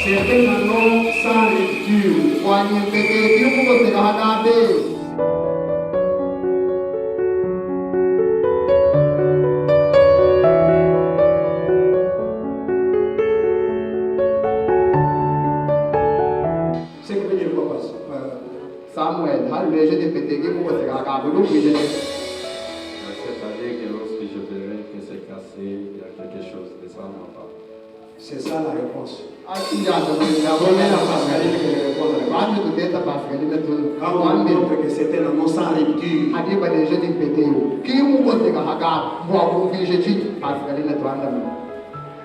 C'était un nom sans rupture. C'est que veut dire quoi, Samuel, c'est-à-dire que lorsque je verrai que c'est cassé, il y a quelque chose de ça n'a pas. C'est ça la réponse. Quand on montre que c'était un nom sans rupture,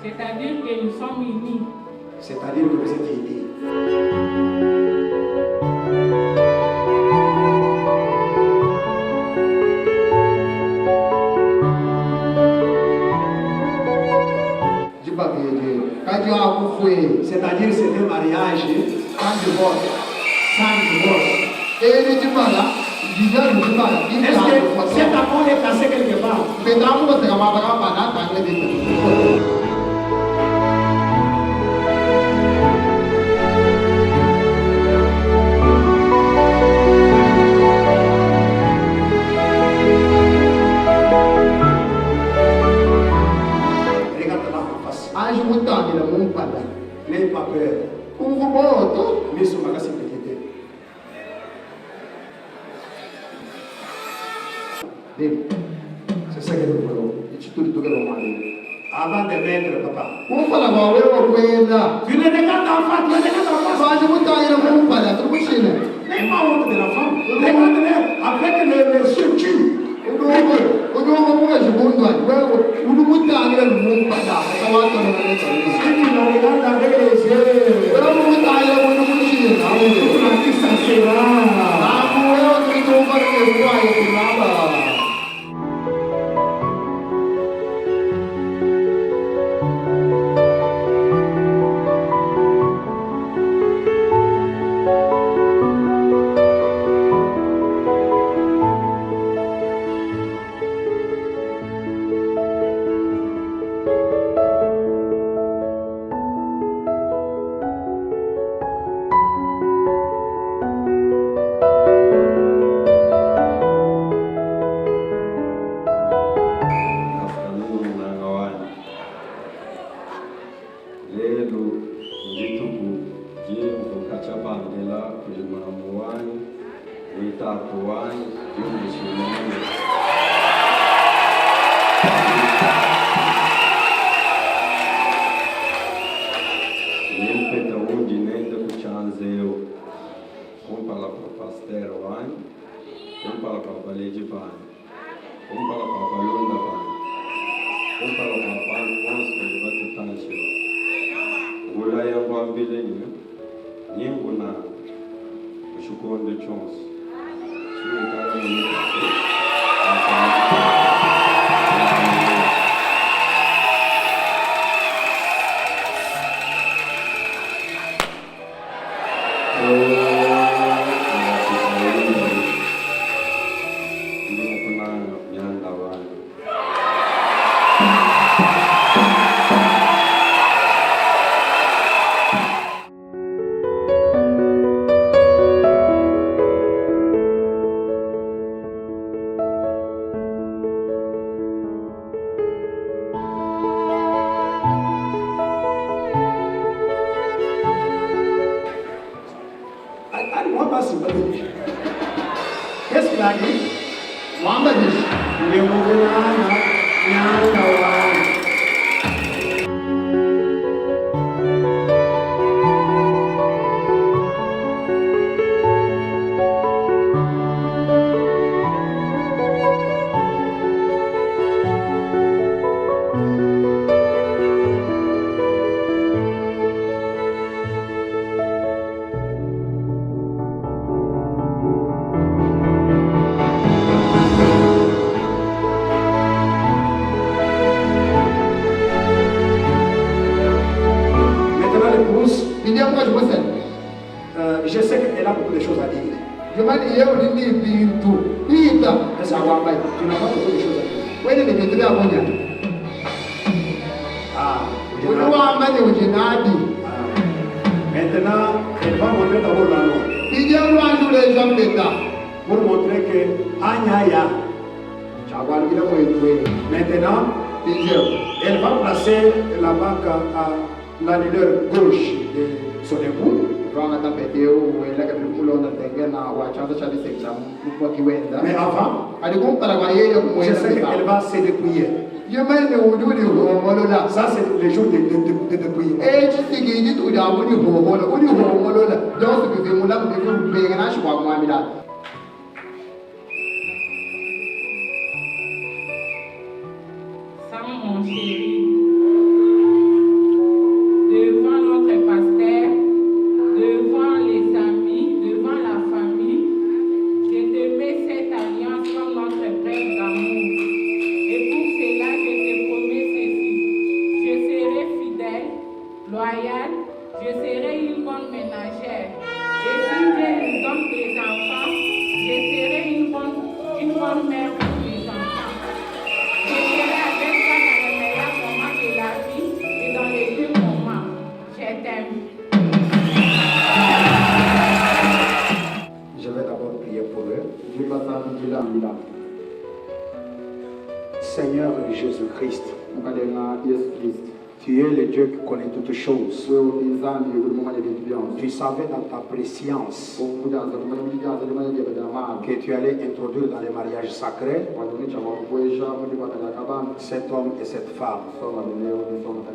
c'est-à-dire que nous sommes unis. c'est-à-dire que vous êtes unis. C'est-à-dire que c'est un mariage sans divorce. Est-ce que cet amour est cassé quelque part? Regarde là en face. N'ayez pas peur. Mais ce magasin peut t'aider. C'est ça que nous voulons. Avant de mettre, papa. Tu ne regardes en face, tu ne regardes en face. N'ayez pas honte de la femme. Regardez avec le structure. Si tu la regardes avec les yeux, tu ça sera. Qu'est-ce qu'il a dit? Je sais qu'elle a beaucoup de choses à dire. Tu n'as pas beaucoup de choses à dire. Uliwamba ni ujinadi. Maintenant, elle va montrer d'abord la langue. Ije wandu le jambeta. Pour montrer que Anyaya. Chagwalu kile mwetu. Maintenant, Ije. elle va placer la banque à l'annulaire gauche de son époux. Ranga tapeteu wela ka bimulo na tengena wa chanda chali seksa kwa kiwenda. Mais avant, Alikumpala kwa yeye je kumwenda. sais qu'elle va se dépouiller. Yemene ududi homolola. Ça, c'est le jour de dépouillement. Chitigi tuja udi homolola. Donc que vimula bimu bengena shwa mwamila. Sans mon chéri, devant notre pasteur, devant les amis, devant la famille, je te mets cette alliance comme notre prêtre d'amour. Et pour cela, je te promets ceci. Je serai fidèle, loyale, je serai une bonne ménagère. Et si Dieu nous donne des enfants, je serai une bonne mère pour les enfants. Je serai avec toi dans les meilleurs moments de la vie et dans les deux moments. Je t'aime. Je vais d'abord prier pour eux. Seigneur Jésus-Christ, tu es le Dieu qui connaît toutes choses. Tu savais dans ta préscience que tu allais introduire dans les mariages sacrés cet homme et cette femme.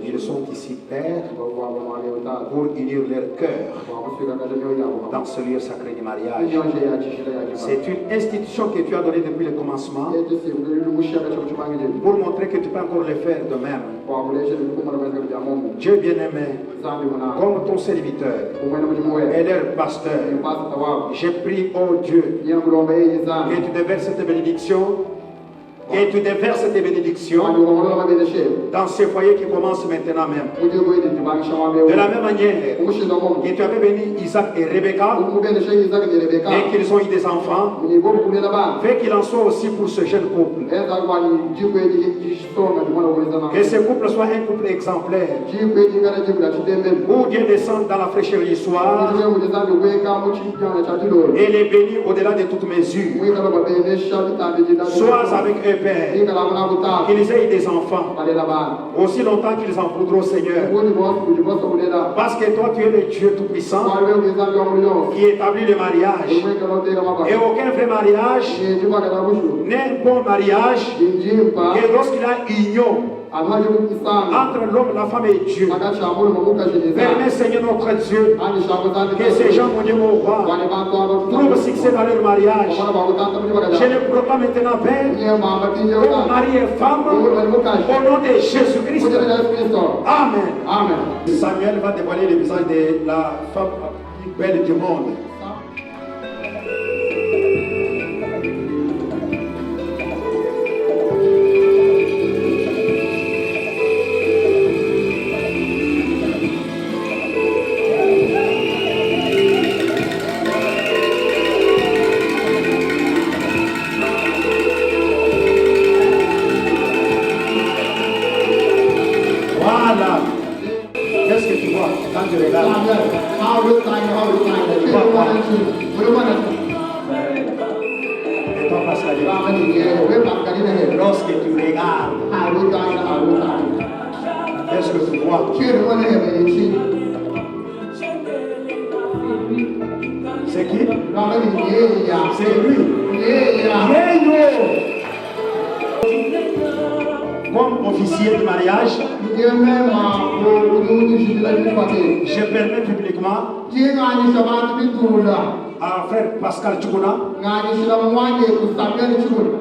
Ils sont ici, Père, pour unir leur cœur dans ce lieu sacré du mariage. C'est une institution que tu as donnée depuis le commencement pour montrer que tu peux encore le faire de même. Dieu bien-aimé, comme ton serviteur et leur pasteur, j'ai pris, oh Dieu, que tu déverses tes bénédictions, que tu déverses tes bénédictions dans ces foyers qui commencent maintenant même. De la même manière que tu avais béni Isaac et Rebecca et qu'ils ont eu des enfants, fais qu'il en soit aussi pour ce jeune couple. Que ce couple soit un couple exemplaire où Dieu descende dans la fraîcheur du soir et les bénit au-delà de toute mesure. Sois avec eux, Père, qu'ils aient des enfants aussi longtemps qu'ils en voudront, Seigneur, parce que toi tu es le Dieu Tout-Puissant qui établit le mariage et aucun vrai mariage n'est un bon mariage et lorsqu'il a union entre l'homme, la femme et Dieu. Permets, Seigneur notre Dieu, que ces gens, mon Dieu, mon roi, trouvent succès dans leur mariage. Je le proclame maintenant, Père, comme mari et femme, au nom de Jésus-Christ. Amen. Amen. Samuel va dévoiler le visage de la femme la plus belle du monde. Qu'est-ce que tu vois quand tu regardes? Et toi, Pascal, lorsque tu regardes, qu'est-ce que tu vois? C'est qui? C'est lui. Comme officier du mariage, je permets publiquement à frère Pascal Tchoukouna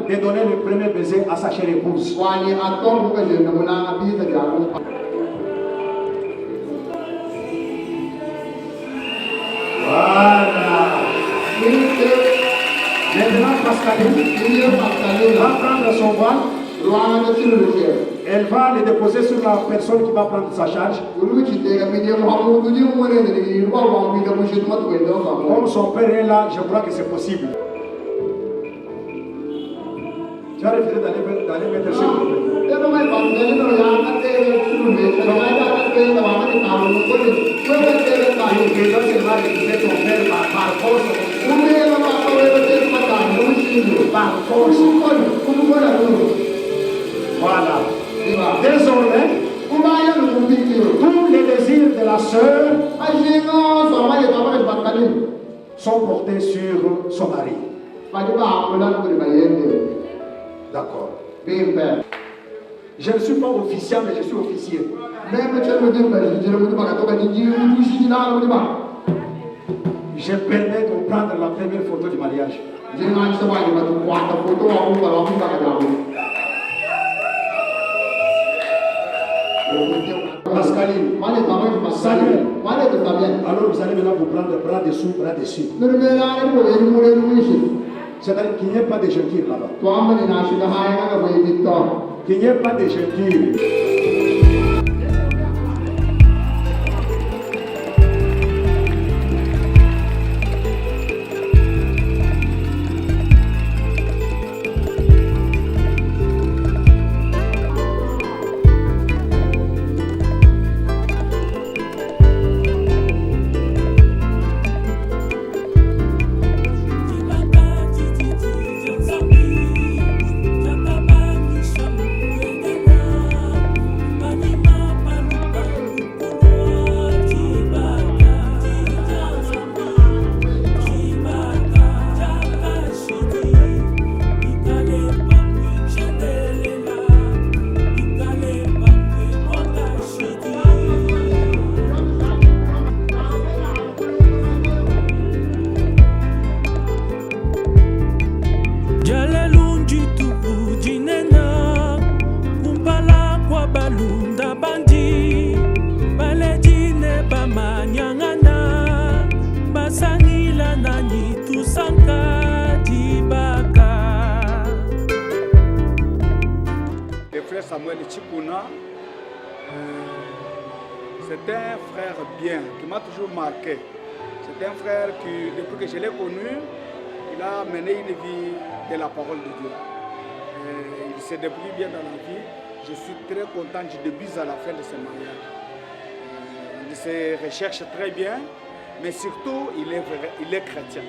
de donner le premier baiser à sa chère épouse. Voilà. Maintenant, Pascaline va prendre son voile. Elle va le déposer sur la personne qui va prendre sa charge. Comme son père est là, je crois que c'est possible. Tu as refusé d'aller mettre sur le non seulement épouser ton père par force, par force. Voilà. Désormais, tous les désirs de la sœur sont portés sur son mari. D'accord. Je ne suis pas officier, mais je suis officier. Je permets de prendre la première photo du mariage. Pascaline, Samuel. Alors vous allez maintenant vous prendre bras dessous, bras dessus. C'est-à-dire qu'il n'y ait pas de jointure là-bas. Qu'il n'y ait pas de jointure. Samuel Chikuna, c'est un frère bien, qui m'a toujours marqué. C'est un frère qui, depuis que je l'ai connu, il a mené une vie de la parole de Dieu. Il s'est débrouillé bien dans la vie. Je suis très content du début à la fin de ce mariage. Il se recherche très bien, mais surtout, il est chrétien.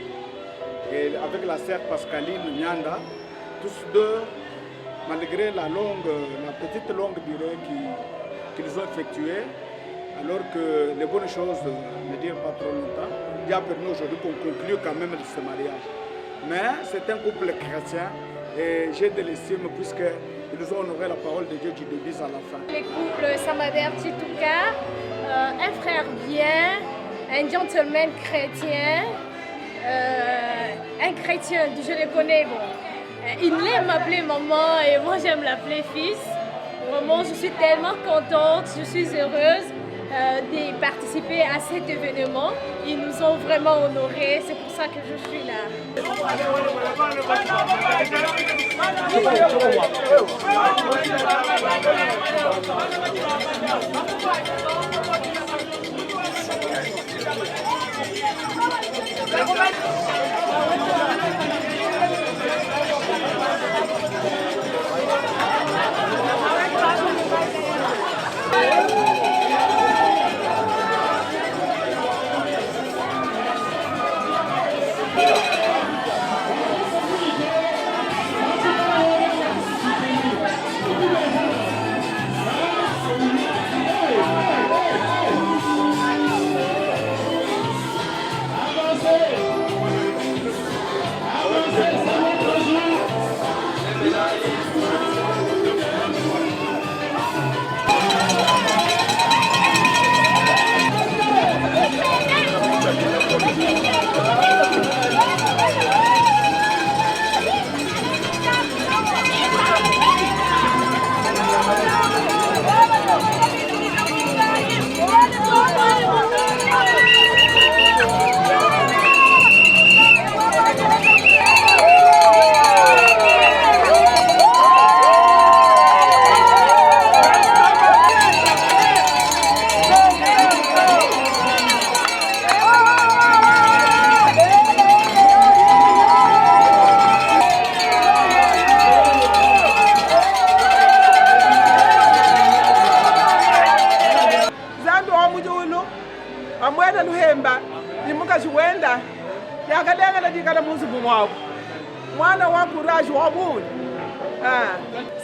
Et avec la sœur Pascaline Nyanda, tous deux, malgré la petite longue durée qu'ils ont effectuée, alors que les bonnes choses ne durent pas trop longtemps, il a permis aujourd'hui qu'on conclue quand même ce mariage. Mais c'est un couple chrétien et j'ai de l'estime puisqu'ils nous ont honoré la parole de Dieu du début à la fin. Le couple Samader Tituka, un frère bien, un gentleman chrétien, un chrétien, je le connais, bon. Il aime m'appeler maman et moi j'aime l'appeler fils. Vraiment, je suis tellement contente, je suis heureuse de participer à cet événement. Ils nous ont vraiment honorés, c'est pour ça que je suis là.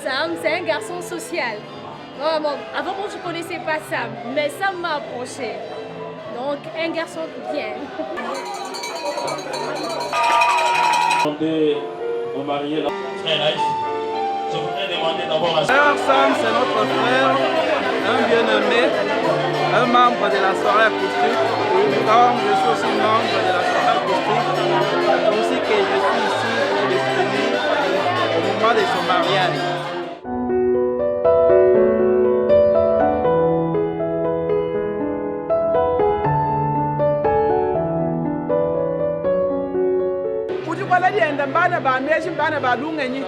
Sam, c'est un garçon social. Vraiment, avant moi je ne connaissais pas Sam, mais Sam m'a approché. Donc un garçon bien. Au marié là. Très nice. Je voudrais demander d'abord à Frère Sam, c'est notre frère, un bien-aimé, un membre de la soirée acoustique. Comme je suis aussi membre de la soirée acoustique, aussi que je suis ici pour le soutenir au moment de son mariage. Bana ba meshi bana ba lungenyi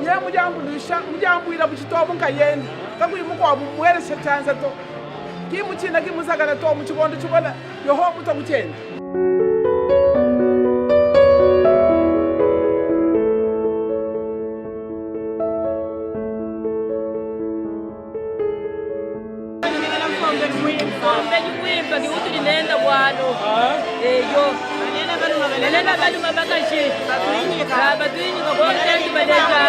ye mujambu ila buchitobu nkayendi kakuli mukwa bumwele setanza to kimuchina kimusakala to muchikondo chikona yoho muto kuchenda Nalena bali mabakashi. Badwini ngabona baleka.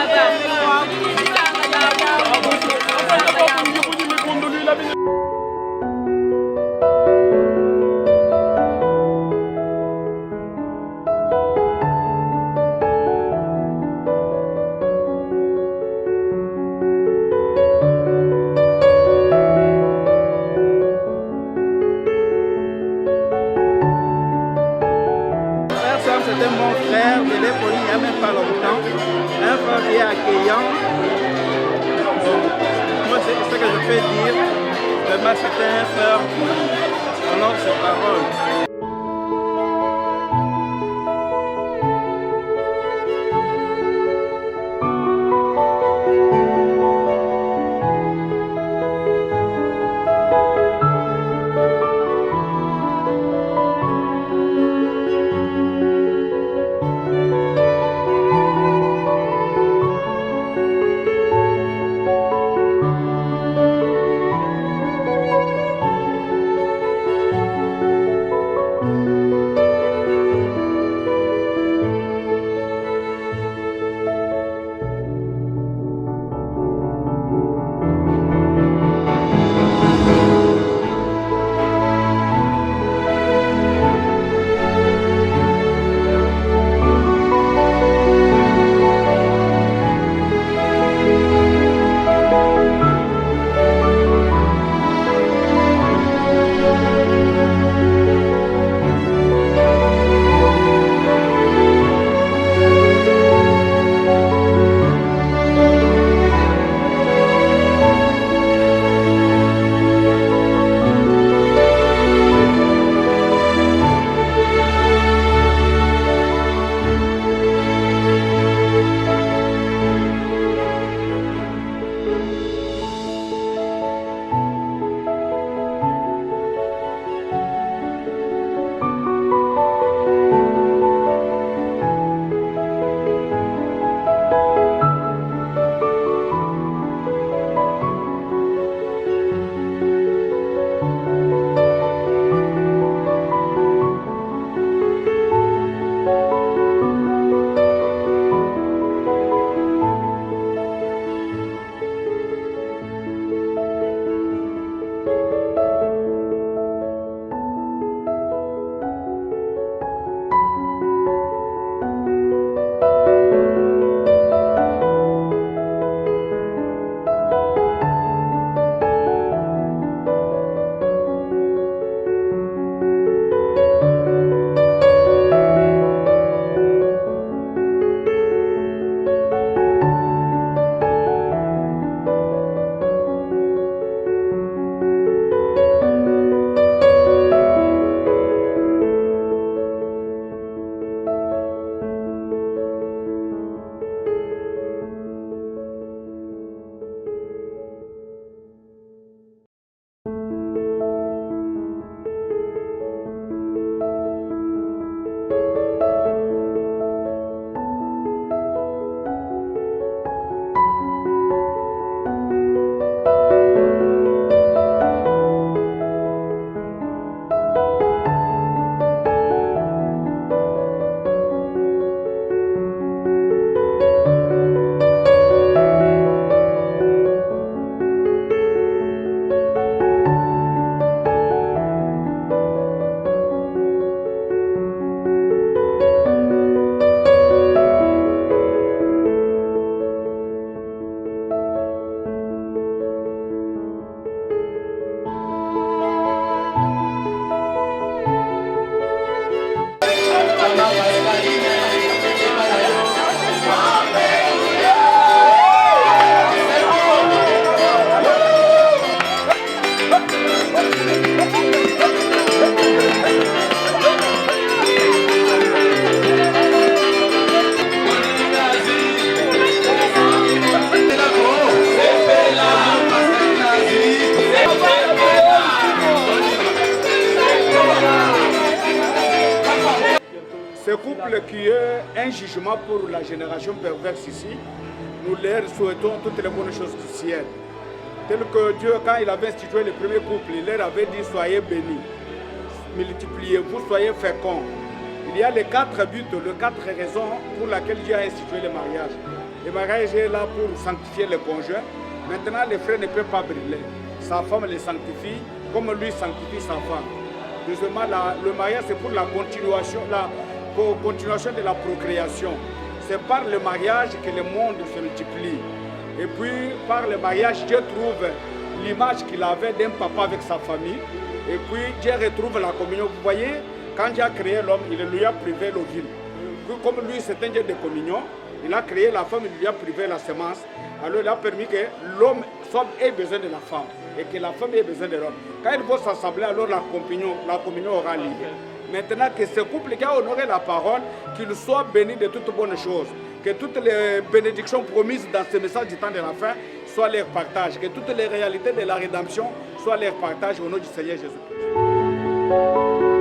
C'est un bon frère, je l'ai connu il n'y a même pas longtemps. Un frère qui est accueillant. Moi, c'est ce que je peux dire. Vraiment, c'était un frère qui honore ses paroles. probable qu'il y ait un jugement pour la génération perverse ici. Nous leur souhaitons toutes les bonnes choses du ciel. Tel que Dieu, quand il avait institué le premier couple, il leur avait dit soyez bénis, multipliez-vous, soyez féconds. Il y a les 4 buts, les 4 raisons pour lesquelles Dieu a institué le mariage. Le mariage est là pour sanctifier le conjoint. Maintenant, le frère ne peut pas brûler. Sa femme le sanctifie comme lui sanctifie sa femme. Deuxièmement, le mariage, c'est pour la continuation de la procréation. C'est par le mariage que le monde se multiplie. Et puis, par le mariage, Dieu trouve l'image qu'il avait d'un papa avec sa famille. Et puis, Dieu retrouve la communion. Vous voyez, quand Dieu a créé l'homme, il lui a privé l'ovule. Comme lui, c'est un Dieu de communion, il a créé la femme, il lui a privé la semence. Alors, il a permis que l'homme ait besoin de la femme et que la femme ait besoin de l'homme. Quand ils vont s'assembler, alors la communion aura lieu. Maintenant, que ce couple qui a honoré la parole, qu'il soit béni de toutes bonnes choses. Que toutes les bénédictions promises dans ce message du temps de la fin soient leur partage. Que toutes les réalités de la rédemption soient leur partage au nom du Seigneur Jésus-Christ.